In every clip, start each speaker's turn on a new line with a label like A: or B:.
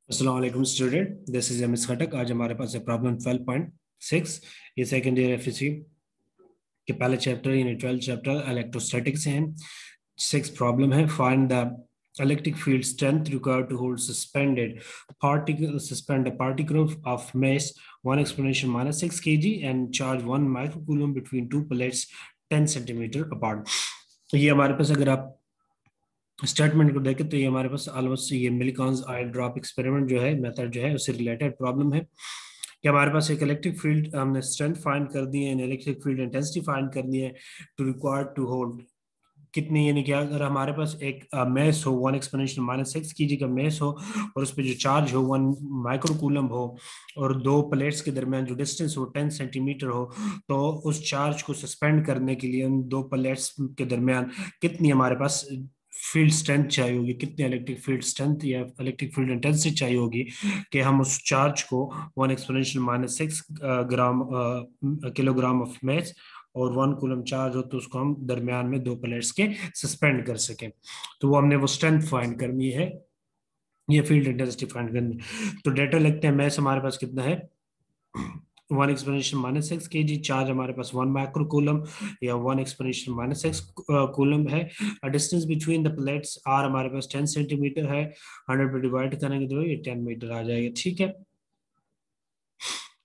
A: अस्सलाम वालेकुम student, this is M S Khattak. आज हमारे पास है प्रॉब्लम 12.6। ये सेकेंड ईयर एफएससी के पहले चैप्टर यानी 12 चैप्टर इलेक्ट्रोस्टैटिक्स हैं। 6 प्रॉब्लम है। Find the electric field strength required to hold suspend a particle of mass 1 exponential minus 6 kg and charge 1 microcoulomb between two plates 10 centimeter apart। तो ये हमारे पास अगर आप स्टेटमेंट को देखें तो ये हमारे पास ऑलमोस्ट ये मिलिकॉन्स आई ड्रॉप एक्सपेरिमेंट जो है मेथड जो है उससे रिलेटेड प्रॉब्लम है कि हमारे पास एक इलेक्ट्रिक फील्ड हमने स्ट्रेंथ फाइंड कर दी है, इलेक्ट्रिक फील्ड इंटेंसिटी फाइंड करनी है टू रिक्वायर्ड टू होल्ड कितनी, यानी कि अगर हमारे पास एक मेस हो 1 एक्सपोनेंशियल माइनस 6 की का मेस हो और उस पर जो चार्ज हो 1 माइक्रोकूलम हो और दो प्लेट्स के दरमियान जो डिस्टेंस हो 10 सेंटीमीटर हो, तो उस चार्ज को सस्पेंड करने के लिए उन दो प्लेट्स के दरमियान कितनी हमारे पास फील्ड स्ट्रेंथ चाहिए होगी, कितनी इलेक्ट्रिक फील्ड स्ट्रेंथ या इलेक्ट्रिक फील्ड इंटेंसिटी चाहिए होगी कि हम उस चार्ज को 1 exponential minus 6 gram kilogram of mass और 1 कूलम चार्ज हो तो उसको हम दरमियान में दो प्लेट्स के सस्पेंड कर सकें। तो वो हमने वो स्ट्रेंथ फाइंड करनी है, ये फील्ड इंटेंसिटी फाइंड करनी है। तो डेटा लिखते हैं। मैस हमारे पास कितना है 1 एक्सपोनेंशियल माइनस 6 के जी, चार्ज हमारे पास 1 माइक्रो कूलम या 1 एक्सपोनेंशियल माइनस 6 कूलम है। Distance between the plates are हमारे पास 10 सेंटीमीटर है। 100 पे डिवाइड करेंगे तो ये 10 मीटर आ जाएगा। ठीक है।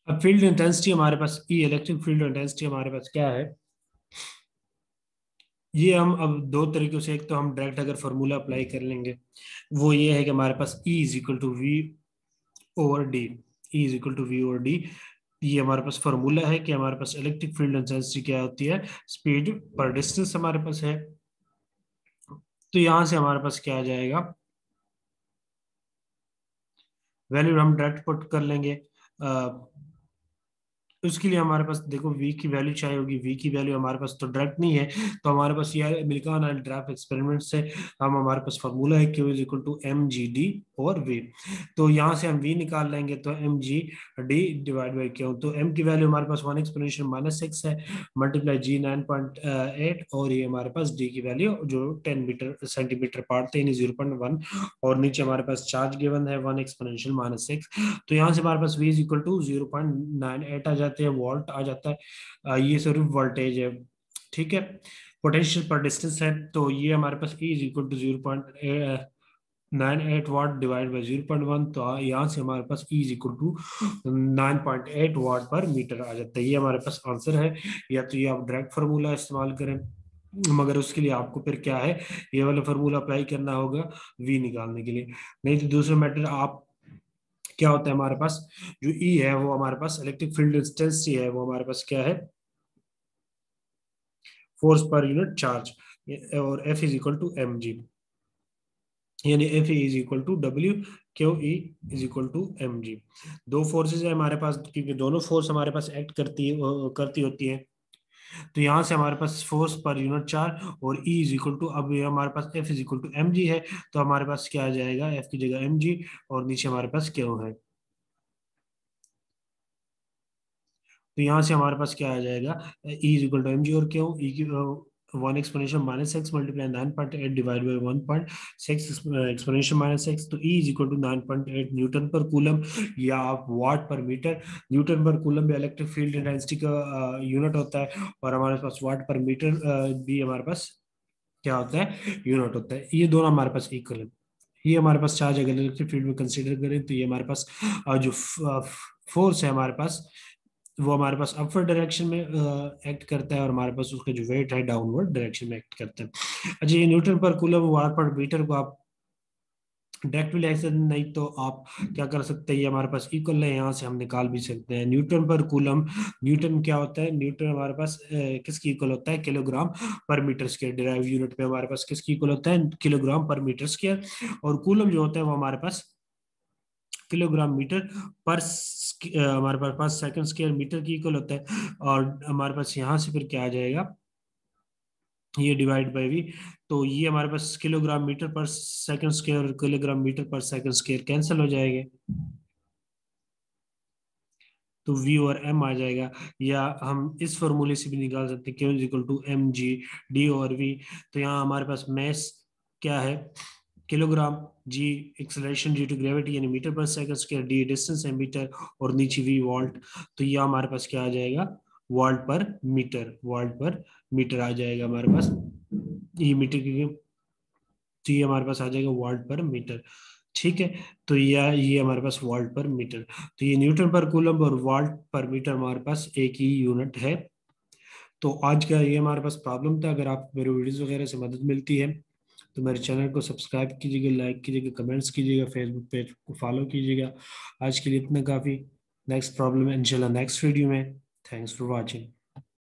A: अब फील्ड इंटेंसिटी हमारे पास इलेक्ट्रिक फील्ड इंटेंसिटी हमारे पास क्या है, ये हम अब दो तरीकों से, एक तो हम डायरेक्ट अगर फॉर्मूला अप्लाई कर लेंगे, वो ये है कि हमारे पास E is equal to V over D. E is equal to V over D, ये हमारे पास फॉर्मूला है कि हमारे पास इलेक्ट्रिक फील्ड इंटेंसिटी क्या होती है, स्पीड पर डिस्टेंस हमारे पास है। तो यहां से हमारे पास क्या आ जाएगा, वैल्यू हम डायरेक्ट पुट कर लेंगे। उसके लिए हमारे पास देखो v की वैल्यू चाहिए होगी। v की वैल्यू हमारे पास तो डायरेक्ट नहीं है, तो हमारे पास ये मिल्कॉन एंड ड्राफ एक्सपेरिमेंट से हम हमारे पास फार्मूला है q is equal to M G D और v। तो यहाँ से हम v निकाल लेंगे तो M G D divide by Q. तो m की वैल्यू हमारे पास 1 एक्सपोनेंशियल माइनस 6 है, मल्टीप्लाई g 9.8 और ये हमारे पास d की वैल्यू जो 10 मीटर सेंटीमीटर पार्ट थे 0.1 और नीचे हमारे पास चार्ज गिवन है 1 एक्सपोनेंशियल माइनस 6। तो यहाँ से हमारे पास v इज इक्वल टू 0.98 आ जाते हैं, वोल्ट आ जाता है। ये सिर्फ वोल्टेज है। ठीक है। पोटेंशियल पर डिस्टेंस है, तो ये हमारे पास E is equal to 0.98 watt divide by 0.1। तो यहाँ से हमारे पास E is equal to 9.8 watt per metre आ जाता है। ये हमारे पास आंसर है। या तो ये आप डायरेक्ट फार्मूला इस्तेमाल करें, मगर उसके लिए आपको फिर क्या है, ये वाला फार्मूला अप्लाई करना होगा v निकालने के लिए। नहीं तो दूसरा मैटर आप क्या होता है हमारे पास, जो ई है वो हमारे पास इलेक्ट्रिक फील्ड इंटेंसिटी है, वो हमारे पास क्या है, फोर्स पर यूनिट चार्ज, और F is equal to M G, यानी F is equal to W Q E is equal to M G. दो फोर्सेज है हमारे पास, क्योंकि दोनों फोर्स हमारे पास एक्ट करती होती है। तो यहाँ से हमारे पास फोर्स पर यूनिट चार्ज और E इज इक्वल टू, अब ये हमारे पास F is equal to M G है, तो हमारे पास क्या आ जाएगा, F की जगह एम जी और नीचे हमारे पास क्यू है। तो यहाँ से हमारे पास क्या आ जाएगा, E is equal to M G और क्यू, ई की 1 exponential minus 6 multiply 9.8 divide by 1.6 exponential minus 6। तो E is equal to 9.8 newton per coulomb या आप watt per metre. Newton per coulomb भी इलेक्ट्रिक फील्ड इंटेंसिटी का unit होता है, और हमारे पास वाट पर मीटर भी हमारे पास क्या होता है, यूनिट होता है। ये दोनों हमारे पास इक्वल है। ये हमारे पास चार्ज अगर इलेक्ट्रिक फील्ड में कंसीडर करें तो ये हमारे पास जो फोर्स है हमारे पास, वो हमारे पास अपवर्ड डायरेक्शन में एक्ट करता है, और हमारे पास उसका जो वेट है डाउनवर्ड डायरेक्शन में एक्ट करता है। अच्छा, ये न्यूटन पर कूलम वाट पर मीटर को आप डायरेक्ट भी लिख सकते हैं, नहीं तो आप क्या कर सकते हैं, ये हमारे पास इक्वल है, यहाँ से हम निकाल भी सकते हैं न्यूटन पर कूलम। न्यूटन क्या होता है, न्यूटन हमारे पास किसकी इक्वल होता है, किलोग्राम पर मीटर स्क्वायर। डिराइव यूनिट में हमारे पास किसकी इक्वल होता है, किलोग्राम पर मीटर स्क्वायर। और कूलम जो होता है वो हमारे पास किलोग्राम मीटर पर हमारे पास सेकंड स्क्वायर मीटर की इक्वल होता है। और हमारे पास यहाँ से फिर क्या आ जाएगा, ये डिवाइड बाई वी। तो ये हमारे पास kilogram metre per second square और kilogram metre per second square cancel हो जाएंगे, तो v और m आ जाएगा। या हम इस फॉर्मूले से भी निकाल सकते हैं, q is equal to M G D और v। तो यहाँ हमारे पास मैस क्या है, kilogram, G acceleration due to gravity यानी metre per second square, D distance है मीटर, और नीचे वी वॉल्ट। तो ये हमारे पास क्या आ जाएगा, वॉल्ट पर मीटर, वॉल्ट पर मीटर आ जाएगा हमारे पास। ये मीटर की, तो ये हमारे पास आ जाएगा वॉल्ट पर मीटर। ठीक है, तो ये हमारे पास वॉल्ट पर मीटर। तो ये न्यूटन पर कूलम और वॉल्ट पर मीटर हमारे पास एक ही यूनिट है। तो आज का ये हमारे पास प्रॉब्लम था। अगर आप मेरे वीडियोस वगैरह से मदद मिलती है तो मेरे चैनल को सब्सक्राइब कीजिएगा, लाइक कीजिएगा, कमेंट्स कीजिएगा, फेसबुक पेज को फॉलो कीजिएगा। आज के लिए इतना काफ़ी। नेक्स्ट प्रॉब्लम है इंशाल्लाह नेक्स्ट वीडियो में। Thanks for watching.